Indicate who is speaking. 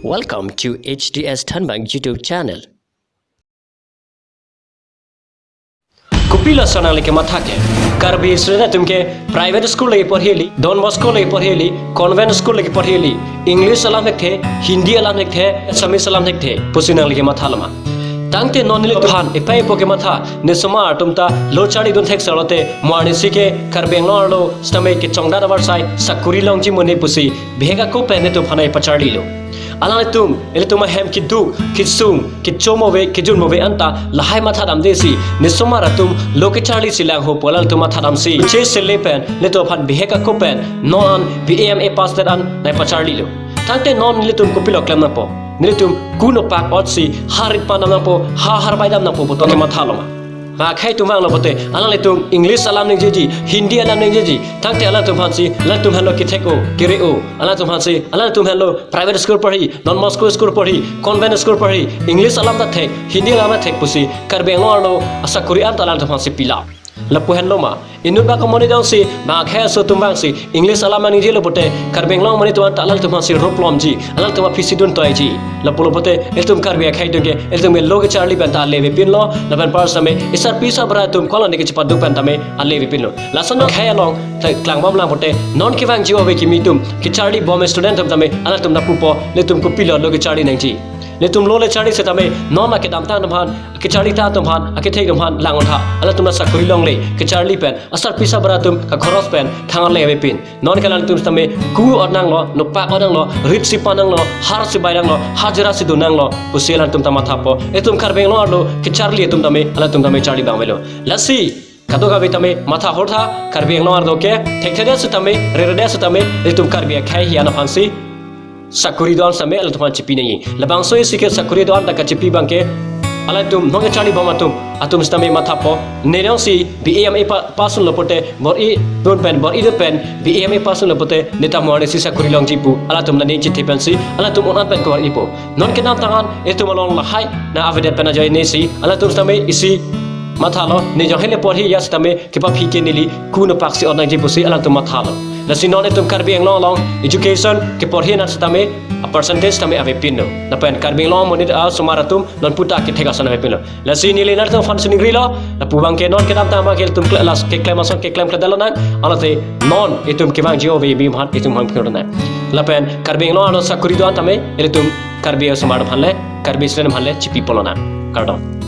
Speaker 1: Welcome to HDS THANBANG YouTube channel. Kopi la sanali ke matha ke karbi srena tumke private school lagi पढ़ेली Don Bosco lagi पढ़ेली convent school lagi पढ़ेली English alam nek the Hindi alam nek the Assamese alam nek the pusinang lagi matha lama tangte nonili phan epai poke matha nesoma tumta lochari don thek salote moani sike karbeng lo stame ke chongda avarsai sakuri longji mone pusi bhega ko pene to phanai pacharli lo alane tum ele tuma hem ki du ki sum ki chomove ki junmove anta lahai matha dam desi nesoma ratum loke charli silang ho polal tuma thadam si che selepen le to phan bhega ko pen non bam e pass that an nai pacharli lo tangte non litum kopilo klem na po nilitum kuno pak otsi harit panam na po ha har baidam na po to ke matha loma ma khai tumang lo bote alale tum English alam ning ji Hindi alam ning ji tangte ala tum hansi la tum hello ketheko kireo ala tum hansi ala tum hello private school pari non Moscow school pari convent school pari English alam da thek Hindi alam da thek pusi karbeng lo asa kuri anta ala tum hansi pila lapu hen loma inut ba komoni dang si ma kha so tumbang si English alam ning ji lo bote karbeng long mani to anta ala tum hansi roplom ji ala tum phisi dun toy ji lapu lo bote el tum karbi khai denge el tum loge charli banta leve pin lo laban par same isar pisa bra tum kolon ke chipa duk banta me aleve pin lo lasan khai along klang bom lang bote non ki wang ji obe ki mitum ki charli bom student tum tame ala tum na pupo le tum ko pilo loge charli nang ji le tum lo le charli se tame non ma ke dam ta nam han ke charli ta tum han ke thek dam han langon tha ala tum na sakuri long le ke charli pen asar pisa bra tum ka khoros pen thang leve pin non kalan tum tame ku onang lo no pa onang lo rit si panang lo har si bairang lo hajra si dunang lo uselan tum tama thapo e tum karbeng lo ke charli tum tame ala tum tame charli bang melo lasi kado ga tame matha hortha karbeng lo ardo ke thek thek se tame rerede se tame e tum karbi khai hiana phansi sakuri don same ala tum chipi nei labangso sike sakuri don ta ka chipi bangke ala tum nonge charli bamatum atum stame matha po nerong si bam e pasun lopote bor I don pen bor I de pen bam e pasun lopote neta morne si sakuri long jipu ala tum na nei chithi pen si ala tum onan pen ko ipo non ke nam tangan e tum long la hai na avedet pen ajai nei si ala tum stame isi mathalo ne jong hele por hi yas tame ke pa phike nili kuno paksi onang jipu si ala tum mathalo lasi non e tum karbi ang long education ke por hi na stame a percentage tame ave pinno na pen karbi long monit a sumaratum non puta ke thega sana ave pinno lasi nili nar tum function grilo na pubang ke non ke dam tama ke tum class ke claim ason ke claim kadalo na alate non e tum ke bang jio ve bim han e tum hang pinno na la pen karbi long ano sakuri do tame ele tum karbi sumar bhanle karbi sren bhanle chipi polona kardom